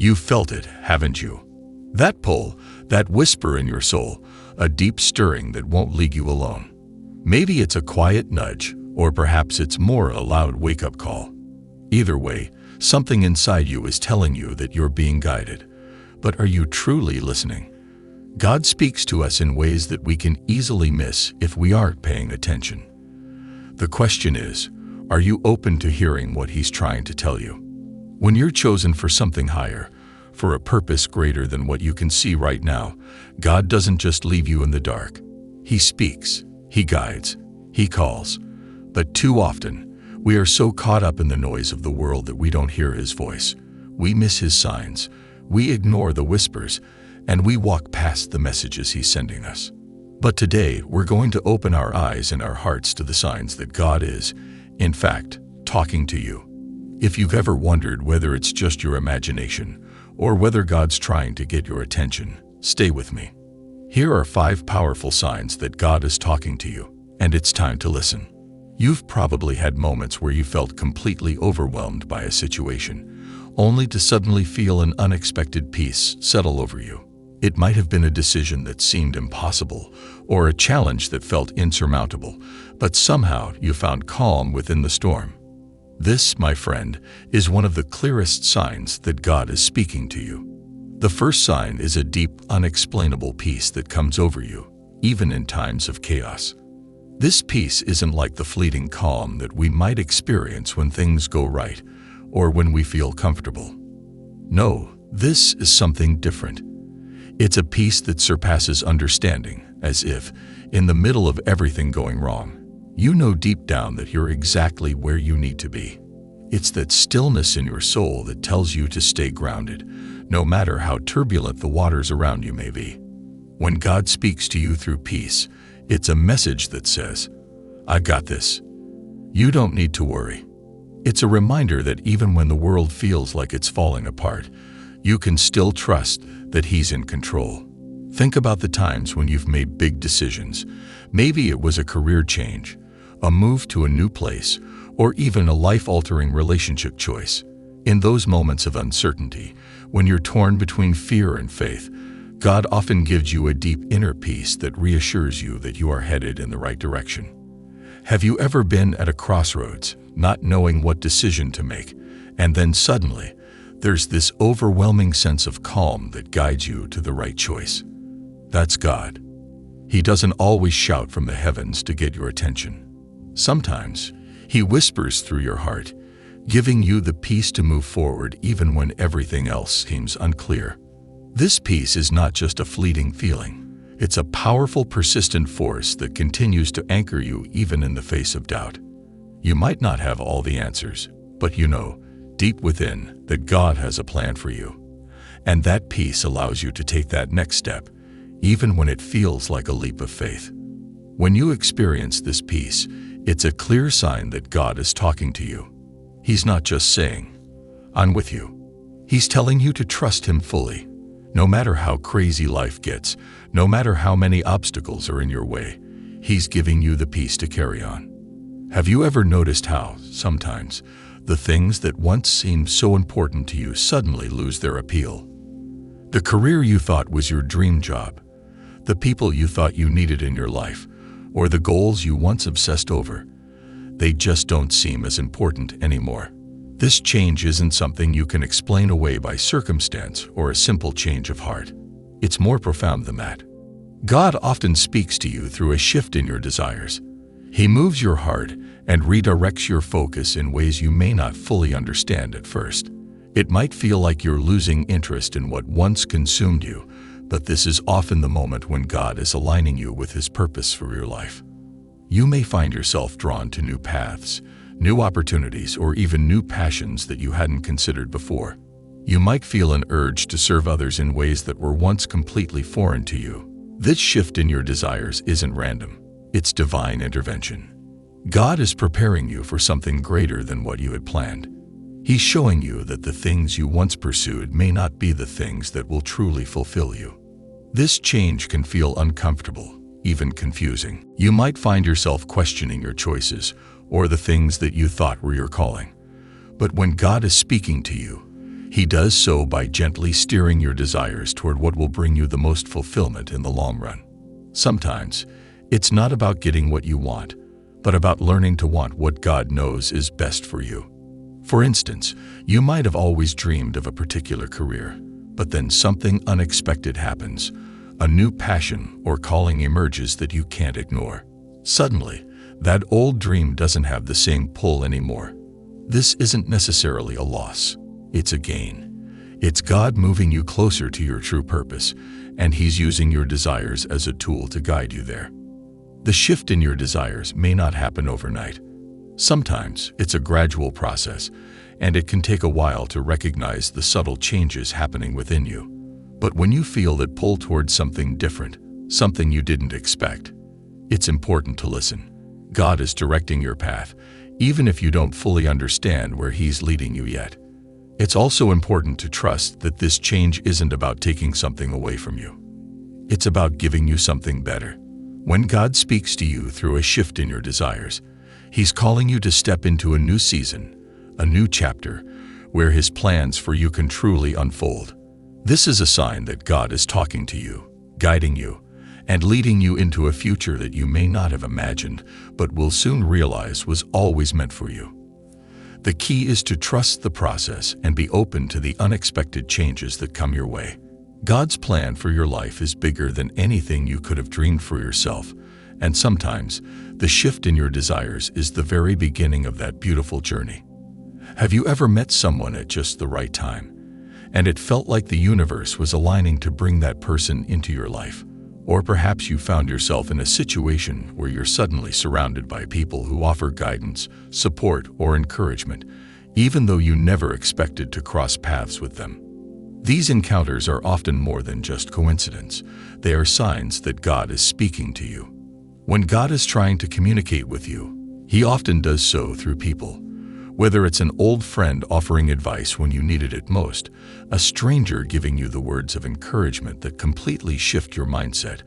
You've felt it, haven't you? That pull, that whisper in your soul, a deep stirring that won't leave you alone. Maybe it's a quiet nudge, or perhaps it's more a loud wake-up call. Either way, something inside you is telling you that you're being guided. But are you truly listening? God speaks to us in ways that we can easily miss if we aren't paying attention. The question is, are you open to hearing what He's trying to tell you? When you're chosen for something higher, for a purpose greater than what you can see right now, God doesn't just leave you in the dark. He speaks, He guides, He calls. But too often, we are so caught up in the noise of the world that we don't hear His voice. We miss His signs, we ignore the whispers, and we walk past the messages He's sending us. But today, we're going to open our eyes and our hearts to the signs that God is, in fact, talking to you. If you've ever wondered whether it's just your imagination or whether God's trying to get your attention, stay with me. Here are 5 powerful signs that God is talking to you, and it's time to listen. You've probably had moments where you felt completely overwhelmed by a situation, only to suddenly feel an unexpected peace settle over you. It might have been a decision that seemed impossible or a challenge that felt insurmountable, but somehow you found calm within the storm. This, my friend, is one of the clearest signs that God is speaking to you. The first sign is a deep, unexplainable peace that comes over you, even in times of chaos. This peace isn't like the fleeting calm that we might experience when things go right or when we feel comfortable. No, this is something different. It's a peace that surpasses understanding, as if, in the middle of everything going wrong, you know deep down that you're exactly where you need to be. It's that stillness in your soul that tells you to stay grounded, no matter how turbulent the waters around you may be. When God speaks to you through peace, it's a message that says, "I got this. You don't need to worry." It's a reminder that even when the world feels like it's falling apart, you can still trust that He's in control. Think about the times when you've made big decisions. Maybe it was a career change, a move to a new place, or even a life-altering relationship choice. In those moments of uncertainty, when you're torn between fear and faith, God often gives you a deep inner peace that reassures you that you are headed in the right direction. Have you ever been at a crossroads, not knowing what decision to make, and then suddenly, there's this overwhelming sense of calm that guides you to the right choice? That's God. He doesn't always shout from the heavens to get your attention. Sometimes, He whispers through your heart, giving you the peace to move forward even when everything else seems unclear. This peace is not just a fleeting feeling. It's a powerful, persistent force that continues to anchor you even in the face of doubt. You might not have all the answers, but you know, deep within, that God has a plan for you. And that peace allows you to take that next step, even when it feels like a leap of faith. When you experience this peace, it's a clear sign that God is talking to you. He's not just saying, "I'm with you." He's telling you to trust Him fully. No matter how crazy life gets, no matter how many obstacles are in your way, He's giving you the peace to carry on. Have you ever noticed how, sometimes, the things that once seemed so important to you suddenly lose their appeal? The career you thought was your dream job, the people you thought you needed in your life, or the goals you once obsessed over, they just don't seem as important anymore. This change isn't something you can explain away by circumstance or a simple change of heart. It's more profound than that. God often speaks to you through a shift in your desires. He moves your heart and redirects your focus in ways you may not fully understand at first. It might feel like you're losing interest in what once consumed you, but this is often the moment when God is aligning you with His purpose for your life. You may find yourself drawn to new paths, new opportunities, or even new passions that you hadn't considered before. You might feel an urge to serve others in ways that were once completely foreign to you. This shift in your desires isn't random. It's divine intervention. God is preparing you for something greater than what you had planned. He's showing you that the things you once pursued may not be the things that will truly fulfill you. This change can feel uncomfortable, even confusing. You might find yourself questioning your choices or the things that you thought were your calling. But when God is speaking to you, He does so by gently steering your desires toward what will bring you the most fulfillment in the long run. Sometimes, it's not about getting what you want, but about learning to want what God knows is best for you. For instance, you might have always dreamed of a particular career, but then something unexpected happens. A new passion or calling emerges that you can't ignore. Suddenly, that old dream doesn't have the same pull anymore. This isn't necessarily a loss. It's a gain. It's God moving you closer to your true purpose, and He's using your desires as a tool to guide you there. The shift in your desires may not happen overnight. Sometimes it's a gradual process, and it can take a while to recognize the subtle changes happening within you. But when you feel that pull towards something different, something you didn't expect, it's important to listen. God is directing your path, even if you don't fully understand where He's leading you yet. It's also important to trust that this change isn't about taking something away from you. It's about giving you something better. When God speaks to you through a shift in your desires, He's calling you to step into a new season, a new chapter, where His plans for you can truly unfold. This is a sign that God is talking to you, guiding you, and leading you into a future that you may not have imagined, but will soon realize was always meant for you. The key is to trust the process and be open to the unexpected changes that come your way. God's plan for your life is bigger than anything you could have dreamed for yourself, and sometimes the shift in your desires is the very beginning of that beautiful journey. Have you ever met someone at just the right time, and it felt like the universe was aligning to bring that person into your life? Or perhaps you found yourself in a situation where you're suddenly surrounded by people who offer guidance, support, or encouragement, even though you never expected to cross paths with them. These encounters are often more than just coincidence. They are signs that God is speaking to you. When God is trying to communicate with you, He often does so through people. Whether it's an old friend offering advice when you needed it most, a stranger giving you the words of encouragement that completely shift your mindset,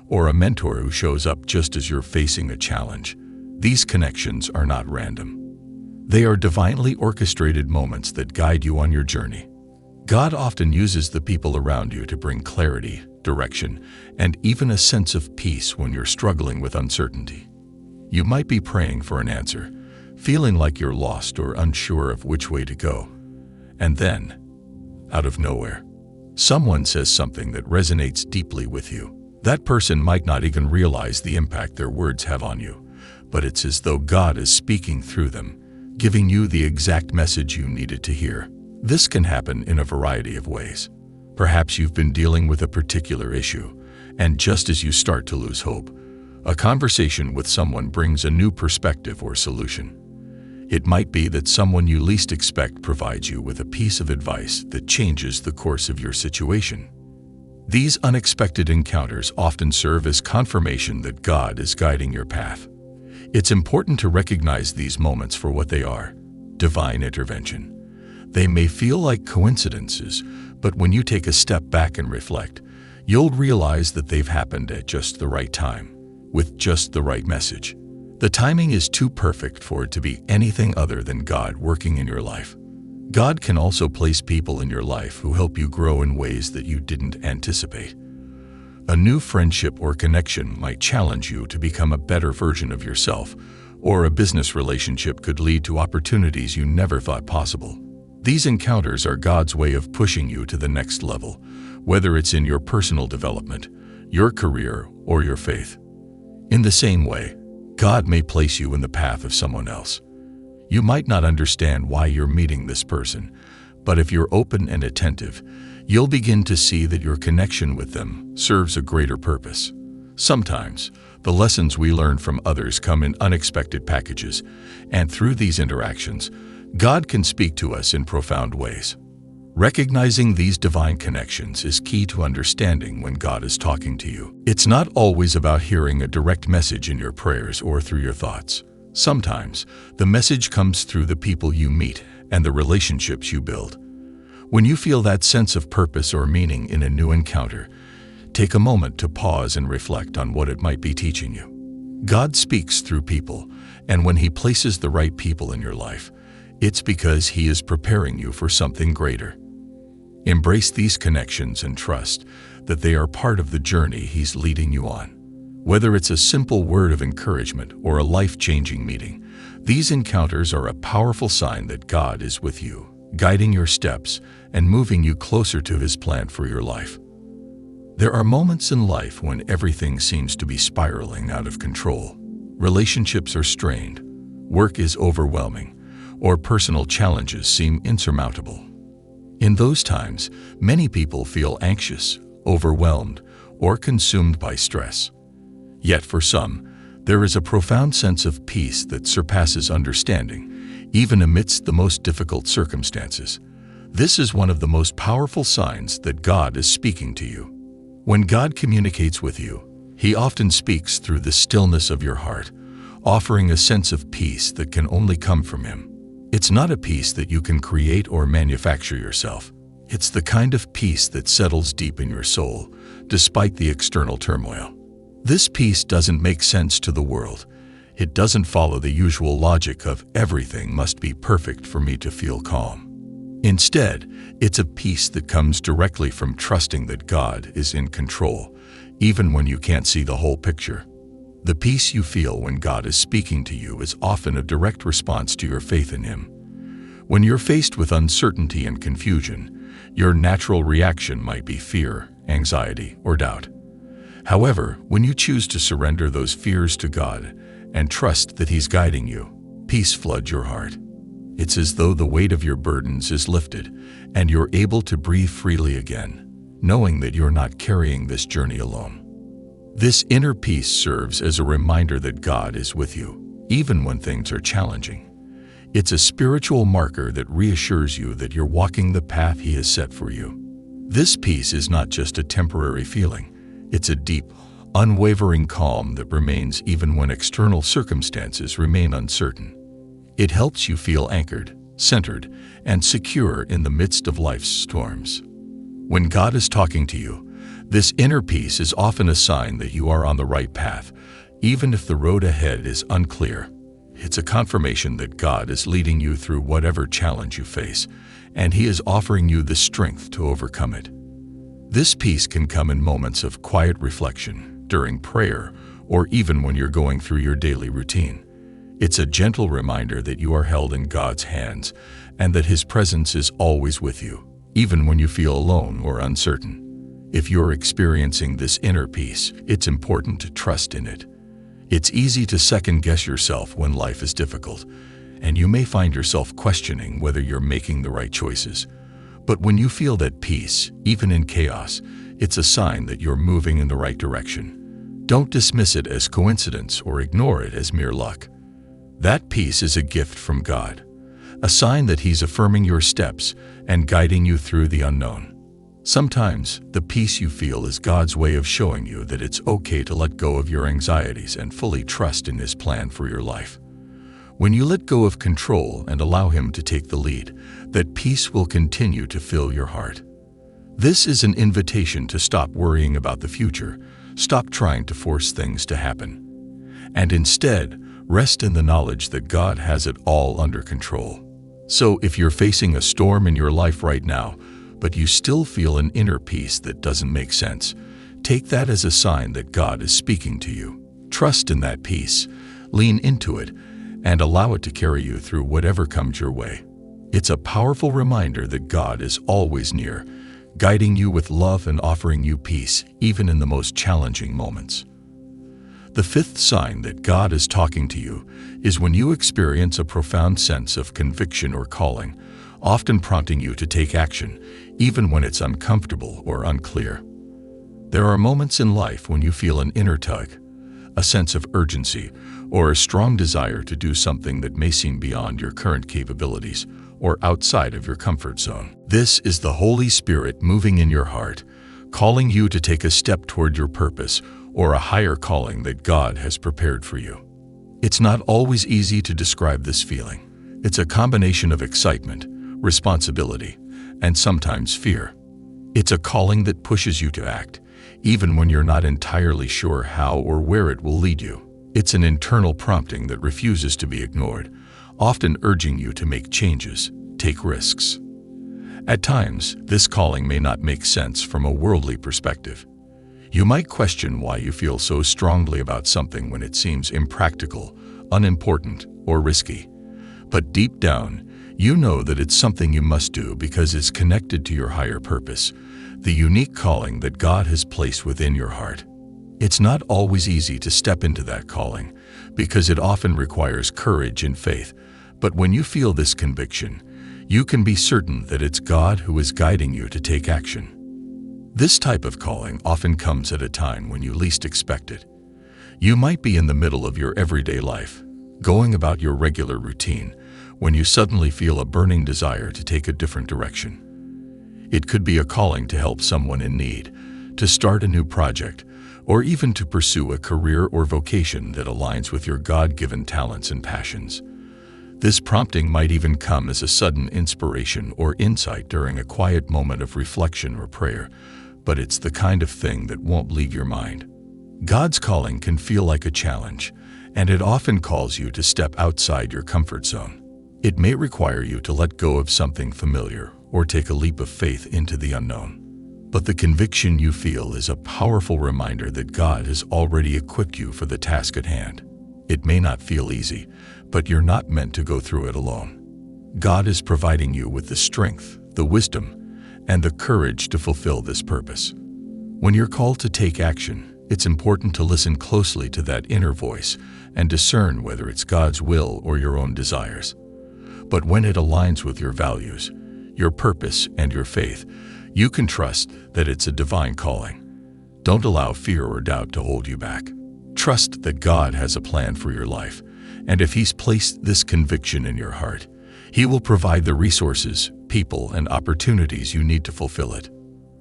or a mentor who shows up just as you're facing a challenge, these connections are not random. They are divinely orchestrated moments that guide you on your journey. God often uses the people around you to bring clarity, direction, and even a sense of peace when you're struggling with uncertainty. You might be praying for an answer, feeling like you're lost or unsure of which way to go. And then, out of nowhere, someone says something that resonates deeply with you. That person might not even realize the impact their words have on you, but it's as though God is speaking through them, giving you the exact message you needed to hear. This can happen in a variety of ways. Perhaps you've been dealing with a particular issue, and just as you start to lose hope, a conversation with someone brings a new perspective or solution. It might be that someone you least expect provides you with a piece of advice that changes the course of your situation. These unexpected encounters often serve as confirmation that God is guiding your path. It's important to recognize these moments for what they are: divine intervention. They may feel like coincidences, but when you take a step back and reflect, you'll realize that they've happened at just the right time, with just the right message. The timing is too perfect for it to be anything other than God working in your life. God can also place people in your life who help you grow in ways that you didn't anticipate. A new friendship or connection might challenge you to become a better version of yourself, or a business relationship could lead to opportunities you never thought possible. These encounters are God's way of pushing you to the next level, whether it's in your personal development, your career, or your faith. In the same way, God may place you in the path of someone else. You might not understand why you're meeting this person, but if you're open and attentive, you'll begin to see that your connection with them serves a greater purpose. Sometimes, the lessons we learn from others come in unexpected packages, and through these interactions, God can speak to us in profound ways. Recognizing these divine connections is key to understanding when God is talking to you. It's not always about hearing a direct message in your prayers or through your thoughts. Sometimes, the message comes through the people you meet and the relationships you build. When you feel that sense of purpose or meaning in a new encounter, take a moment to pause and reflect on what it might be teaching you. God speaks through people, and when He places the right people in your life, it's because He is preparing you for something greater. Embrace these connections and trust that they are part of the journey He's leading you on. Whether it's a simple word of encouragement or a life-changing meeting, these encounters are a powerful sign that God is with you, guiding your steps and moving you closer to His plan for your life. There are moments in life when everything seems to be spiraling out of control. Relationships are strained, work is overwhelming, or personal challenges seem insurmountable. In those times, many people feel anxious, overwhelmed, or consumed by stress. Yet for some, there is a profound sense of peace that surpasses understanding, even amidst the most difficult circumstances. This is one of the most powerful signs that God is speaking to you. When God communicates with you, He often speaks through the stillness of your heart, offering a sense of peace that can only come from Him. It's not a peace that you can create or manufacture yourself. It's the kind of peace that settles deep in your soul, despite the external turmoil. This peace doesn't make sense to the world. It doesn't follow the usual logic of everything must be perfect for me to feel calm. Instead, it's a peace that comes directly from trusting that God is in control, even when you can't see the whole picture. The peace you feel when God is speaking to you is often a direct response to your faith in Him. When you're faced with uncertainty and confusion, your natural reaction might be fear, anxiety, or doubt. However, when you choose to surrender those fears to God and trust that He's guiding you, peace floods your heart. It's as though the weight of your burdens is lifted and you're able to breathe freely again, knowing that you're not carrying this journey alone. This inner peace serves as a reminder that God is with you, even when things are challenging. It's a spiritual marker that reassures you that you're walking the path He has set for you. This peace is not just a temporary feeling. It's a deep, unwavering calm that remains even when external circumstances remain uncertain. It helps you feel anchored, centered, and secure in the midst of life's storms. When God is talking to you, this inner peace is often a sign that you are on the right path, even if the road ahead is unclear. It's a confirmation that God is leading you through whatever challenge you face, and He is offering you the strength to overcome it. This peace can come in moments of quiet reflection, during prayer, or even when you're going through your daily routine. It's a gentle reminder that you are held in God's hands and that His presence is always with you, even when you feel alone or uncertain. If you're experiencing this inner peace, it's important to trust in it. It's easy to second-guess yourself when life is difficult, and you may find yourself questioning whether you're making the right choices. But when you feel that peace, even in chaos, it's a sign that you're moving in the right direction. Don't dismiss it as coincidence or ignore it as mere luck. That peace is a gift from God, a sign that He's affirming your steps and guiding you through the unknown. Sometimes, the peace you feel is God's way of showing you that it's okay to let go of your anxieties and fully trust in His plan for your life. When you let go of control and allow Him to take the lead, that peace will continue to fill your heart. This is an invitation to stop worrying about the future, stop trying to force things to happen, and instead, rest in the knowledge that God has it all under control. So if you're facing a storm in your life right now, but you still feel an inner peace that doesn't make sense, take that as a sign that God is speaking to you. Trust in that peace, lean into it, and allow it to carry you through whatever comes your way. It's a powerful reminder that God is always near, guiding you with love and offering you peace, even in the most challenging moments. The fifth sign that God is talking to you is when you experience a profound sense of conviction or calling, often prompting you to take action, even when it's uncomfortable or unclear. There are moments in life when you feel an inner tug, a sense of urgency, or a strong desire to do something that may seem beyond your current capabilities or outside of your comfort zone. This is the Holy Spirit moving in your heart, calling you to take a step toward your purpose or a higher calling that God has prepared for you. It's not always easy to describe this feeling. It's a combination of excitement, responsibility, and sometimes fear. It's a calling that pushes you to act, even when you're not entirely sure how or where it will lead you. It's an internal prompting that refuses to be ignored, often urging you to make changes, take risks. At times, this calling may not make sense from a worldly perspective. You might question why you feel so strongly about something when it seems impractical, unimportant, or risky. But deep down, you know that it's something you must do because it's connected to your higher purpose, the unique calling that God has placed within your heart. It's not always easy to step into that calling because it often requires courage and faith, but when you feel this conviction, you can be certain that it's God who is guiding you to take action. This type of calling often comes at a time when you least expect it. You might be in the middle of your everyday life, going about your regular routine, when you suddenly feel a burning desire to take a different direction. It could be a calling to help someone in need, to start a new project, or even to pursue a career or vocation that aligns with your God-given talents and passions. This prompting might even come as a sudden inspiration or insight during a quiet moment of reflection or prayer, but it's the kind of thing that won't leave your mind. God's calling can feel like a challenge, and it often calls you to step outside your comfort zone. It may require you to let go of something familiar or take a leap of faith into the unknown. But the conviction you feel is a powerful reminder that God has already equipped you for the task at hand. It may not feel easy, but you're not meant to go through it alone. God is providing you with the strength, the wisdom, and the courage to fulfill this purpose. When you're called to take action, it's important to listen closely to that inner voice and discern whether it's God's will or your own desires. But when it aligns with your values, your purpose, and your faith, you can trust that it's a divine calling. Don't allow fear or doubt to hold you back. Trust that God has a plan for your life, and if He's placed this conviction in your heart, He will provide the resources, people, and opportunities you need to fulfill it.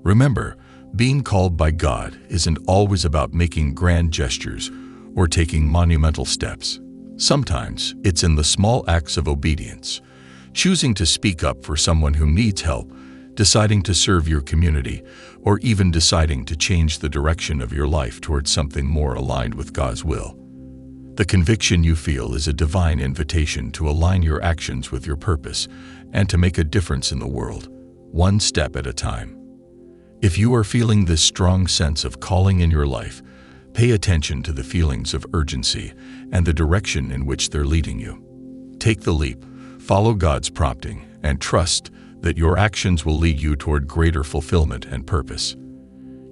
Remember, being called by God isn't always about making grand gestures or taking monumental steps. Sometimes it's in the small acts of obedience, choosing to speak up for someone who needs help, deciding to serve your community, or even deciding to change the direction of your life towards something more aligned with God's will. The conviction you feel is a divine invitation to align your actions with your purpose and to make a difference in the world, one step at a time. If you are feeling this strong sense of calling in your life, pay attention to the feelings of urgency and the direction in which they're leading you. Take the leap, follow God's prompting, and trust that your actions will lead you toward greater fulfillment and purpose.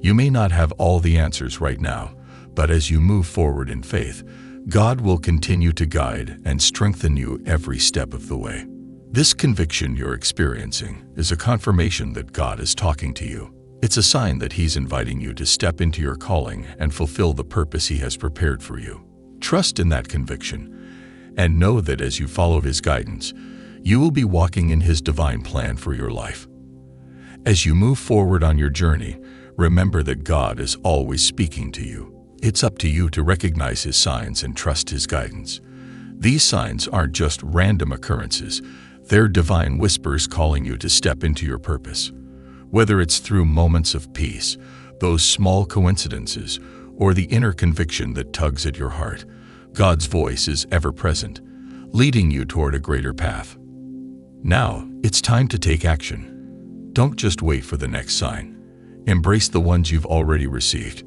You may not have all the answers right now, but as you move forward in faith, God will continue to guide and strengthen you every step of the way. This conviction you're experiencing is a confirmation that God is talking to you. It's a sign that He's inviting you to step into your calling and fulfill the purpose He has prepared for you. Trust in that conviction, and know that as you follow His guidance, you will be walking in His divine plan for your life. As you move forward on your journey, remember that God is always speaking to you. It's up to you to recognize His signs and trust His guidance. These signs aren't just random occurrences, they're divine whispers calling you to step into your purpose. Whether it's through moments of peace, those small coincidences, or the inner conviction that tugs at your heart, God's voice is ever present, leading you toward a greater path. Now, it's time to take action. Don't just wait for the next sign. Embrace the ones you've already received.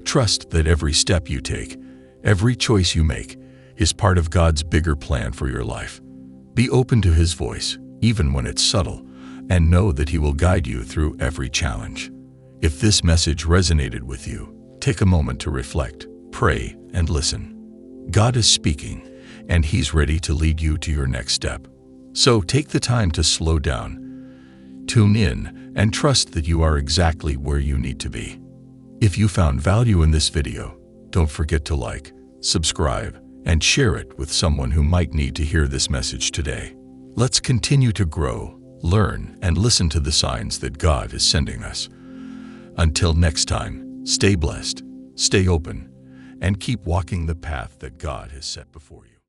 Trust that every step you take, every choice you make, is part of God's bigger plan for your life. Be open to His voice, even when it's subtle, and know that He will guide you through every challenge. If this message resonated with you, take a moment to reflect, pray, and listen. God is speaking, and He's ready to lead you to your next step. So take the time to slow down, tune in, and trust that you are exactly where you need to be. If you found value in this video, don't forget to like, subscribe, and share it with someone who might need to hear this message today. Let's continue to grow, learn, and listen to the signs that God is sending us. Until next time, stay blessed, stay open, and keep walking the path that God has set before you.